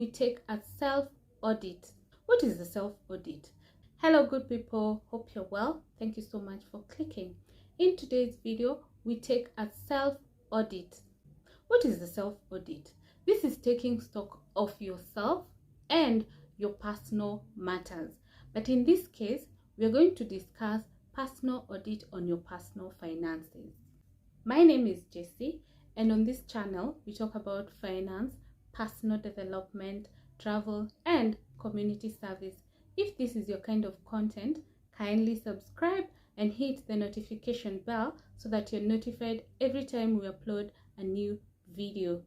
we take a self-audit. What is the self-audit? Hello good people, hope you're well. Thank you so much for clicking. In today's video, we take a self-audit. What is the self-audit? This is taking stock of yourself and your personal matters. But in this case, we are going to discuss personal audit on your personal finances. My name is Jessie, and on this channel, we talk about finance, personal development, travel, and community service. If this is your kind of content, kindly subscribe and hit the notification bell so that you're notified every time we upload a new video.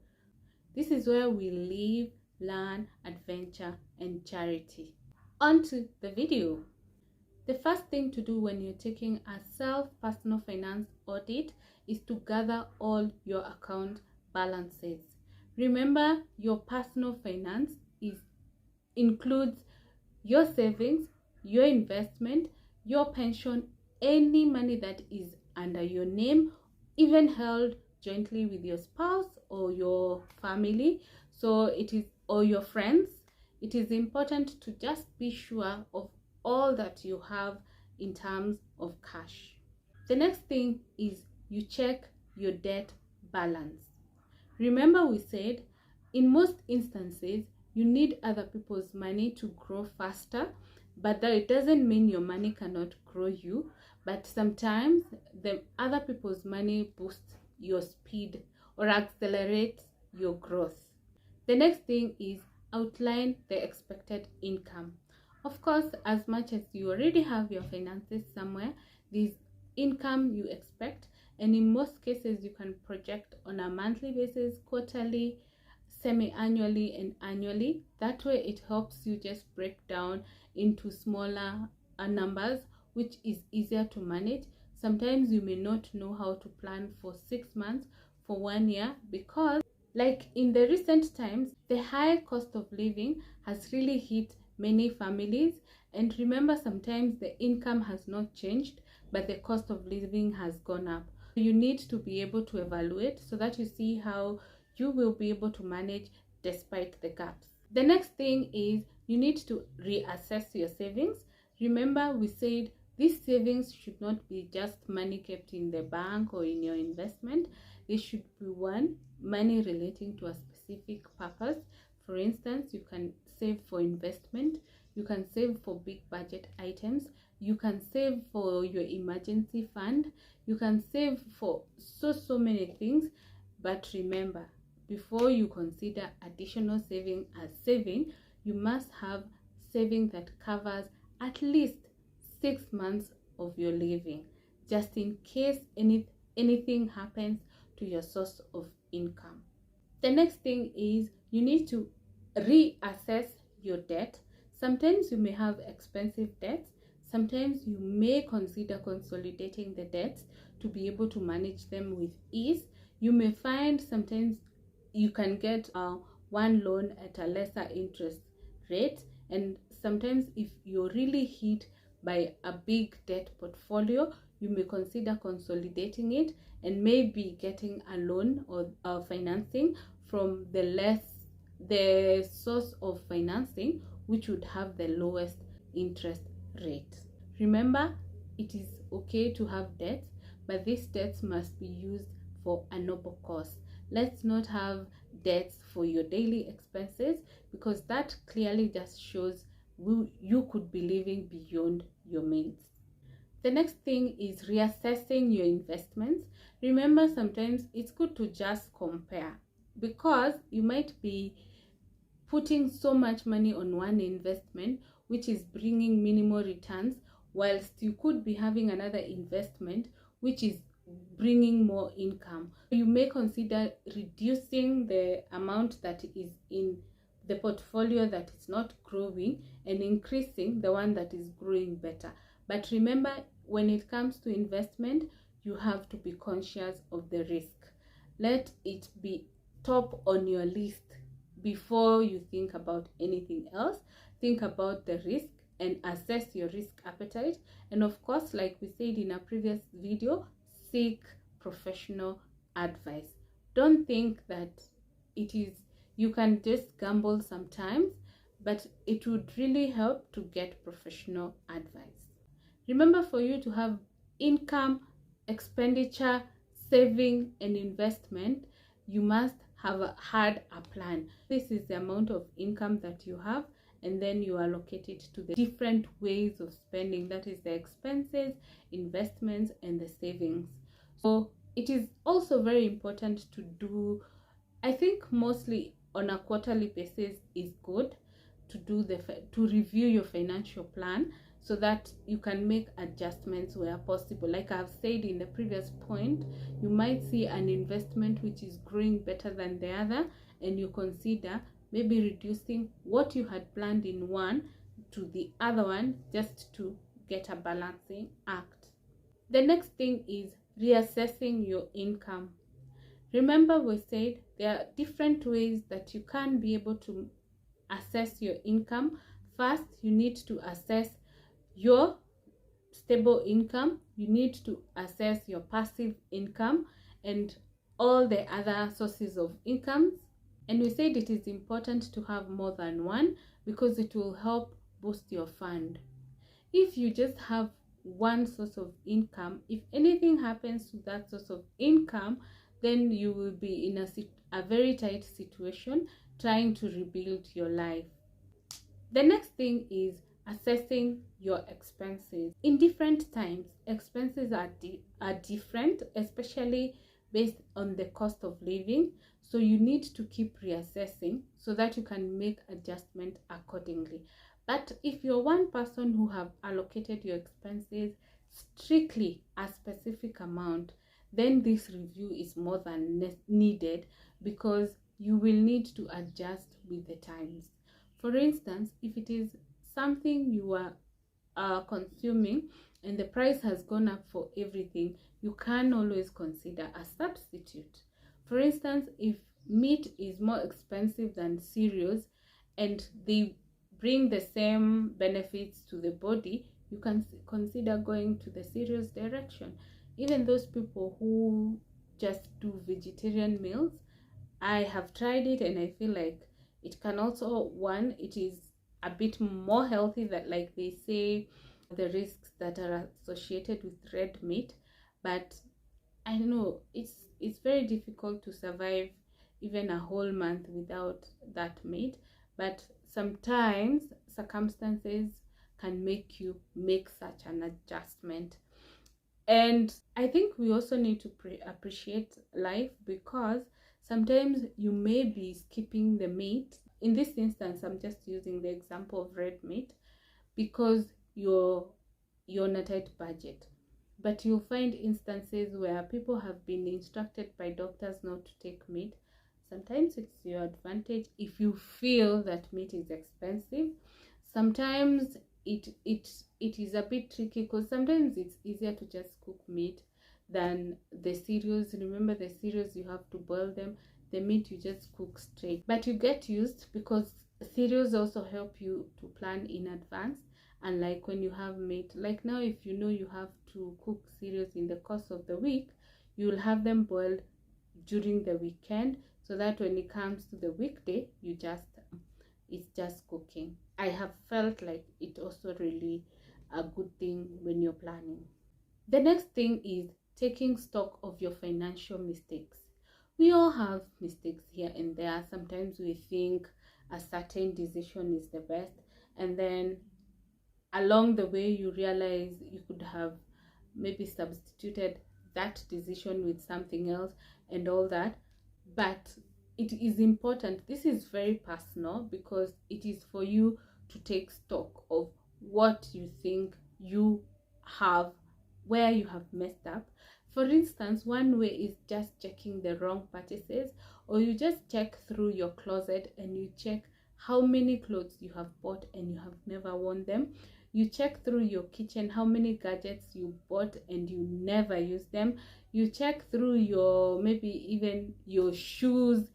This is where we live, learn, adventure, and charity. On to the video. The first thing to do when you're taking a personal finance audit is to gather all your account balances. Remember, your personal finance includes your savings, your investment, your pension, any money that is under your name, even held jointly with your spouse or your family, or your friends. It is important to just be sure of all that you have in terms of cash. The next thing is you check your debt balance. Remember, we said in most instances you need other people's money to grow faster, but that it doesn't mean your money cannot grow you. But sometimes the other people's money boosts your speed or accelerates your growth. The next thing is outline the expected income. Of course, as much as you already have your finances somewhere, this income you expect, and in most cases you can project on a monthly basis, quarterly, semi-annually, and annually. That way it helps you just break down into smaller numbers, which is easier to manage. Sometimes you may not know how to plan for 6 months, for 1 year, because like in the recent times, the high cost of living has really hit many families. And remember, sometimes the income has not changed, but the cost of living has gone up. You need to be able to evaluate so that you see how you will be able to manage despite the gaps. The next thing is you need to reassess your savings. Remember, we said these savings should not be just money kept in the bank or in your investment. They should be money relating to a specific purpose. For instance, you can save for investment, you can save for big budget items, you can save for your emergency fund, you can save for so many things. But remember, before you consider additional saving as saving, you must have saving that covers at least 6 months of your living, just in case anything happens to your source of income. The next thing is you need to reassess your debt. Sometimes you may have expensive debts. Sometimes you may consider consolidating the debts to be able to manage them with ease. You may find sometimes you can get one loan at a lesser interest rate, and sometimes if you're really hit by a big debt portfolio, you may consider consolidating it and maybe getting a loan or financing from the source of financing which would have the lowest interest rate. Remember, it is okay to have debts, but these debts must be used for a noble cause. Let's not have debts for your daily expenses, because that clearly just shows you could be living beyond your means. The next thing is reassessing your investments. Remember, sometimes it's good to just compare, because you might be putting so much money on one investment which is bringing minimal returns, whilst you could be having another investment which is bringing more income. You may consider reducing the amount that is in the portfolio that is not growing and increasing the one that is growing better. But remember, when it comes to investment, you have to be conscious of the risk. Let it be top on your list before you think about anything else. Think about the risk and assess your risk appetite. And of course, like we said in a previous video, seek professional advice. Don't think that it is You can just gamble sometimes, but it would really help to get professional advice. Remember, for you to have income, expenditure, saving, and investment, you must have had a plan. This is the amount of income that you have, and then you allocate it to the different ways of spending. That is the expenses, investments, and the savings. So it is also very important to do, I think mostly on a quarterly basis is good, to do to review your financial plan so that you can make adjustments where possible. Like I've said in the previous point, you might see an investment which is growing better than the other, and you consider maybe reducing what you had planned in one to the other one just to get a balancing act. The next thing is reassessing your income. Remember, we said there are different ways that you can be able to assess your income. First, you need to assess your stable income. You need to assess your passive income and all the other sources of incomes. And we said it is important to have more than one because it will help boost your fund. If you just have one source of income, if anything happens to that source of income, then you will be in a very tight situation trying to rebuild your life. The next thing is assessing your expenses. In different times, expenses are different, especially based on the cost of living. So you need to keep reassessing so that you can make adjustment accordingly. But if you're one person who have allocated your expenses strictly a specific amount, then this review is more than needed because you will need to adjust with the times. For instance, if it is something you are consuming and the price has gone up for everything, you can always consider a substitute. For instance, if meat is more expensive than cereals and they bring the same benefits to the body, you can consider going to the cereals direction. Even those people who just do vegetarian meals, I have tried it and I feel like it can also, one, it is a bit more healthy, that like they say the risks that are associated with red meat, but I don't know, it's very difficult to survive even a whole month without that meat. But sometimes circumstances can make you make such an adjustment. And I think we also need to appreciate life, because sometimes you may be skipping the meat. In this instance, I'm just using the example of red meat because you're on a tight budget. But you'll find instances where people have been instructed by doctors not to take meat. Sometimes it's your advantage if you feel that meat is expensive. Sometimes it is a bit tricky because sometimes it's easier to just cook meat than the cereals. Remember, the cereals you have to boil them, the meat you just cook straight. But you get used because cereals also help you to plan in advance. And like when you have meat, like now, if you know you have to cook cereals in the course of the week, you will have them boiled during the weekend so that when it comes to the weekday, it's just cooking. I have felt like it also really a good thing when you're planning. The next thing is taking stock of your financial mistakes. We all have mistakes here and there. Sometimes we think a certain decision is the best, and then along the way you realize you could have maybe substituted that decision with something else and all that. But it is important, this is very personal, because it is for you to take stock of what you think you have, where you have messed up. For instance, one way is just checking the wrong purchases, or you just check through your closet and you check how many clothes you have bought and you have never worn them. You check through your kitchen how many gadgets you bought and you never use them. You check through your, maybe even your shoes,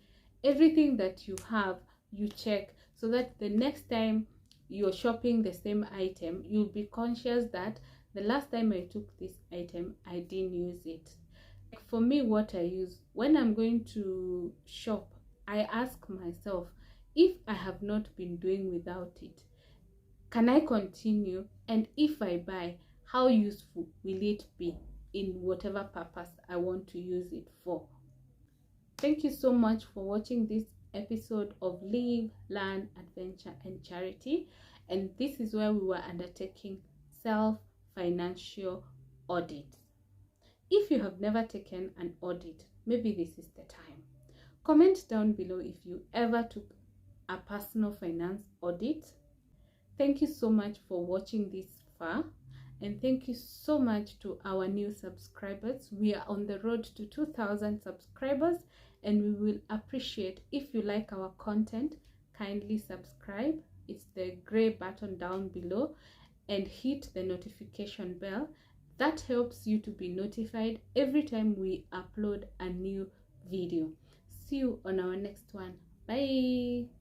everything that you have, you check, so that the next time you're shopping the same item, you'll be conscious that the last time I took this item, I didn't use it. For me, what I use when I'm going to shop, I ask myself, if I have not been doing without it, can I continue? And if I buy, how useful will it be in whatever purpose I want to use it for? Thank you so much for watching this episode of Live, Learn, Adventure, and Charity. And this is where we were undertaking self-financial audit. If you have never taken an audit, maybe this is the time. Comment down below if you ever took a personal finance audit. Thank you so much for watching this far, and thank you so much to our new subscribers. We are on the road to 2,000 subscribers, and we will appreciate if you like our content. Kindly subscribe. It's the gray button down below, and hit the notification bell. That helps you to be notified every time we upload a new video. See you on our next one. Bye.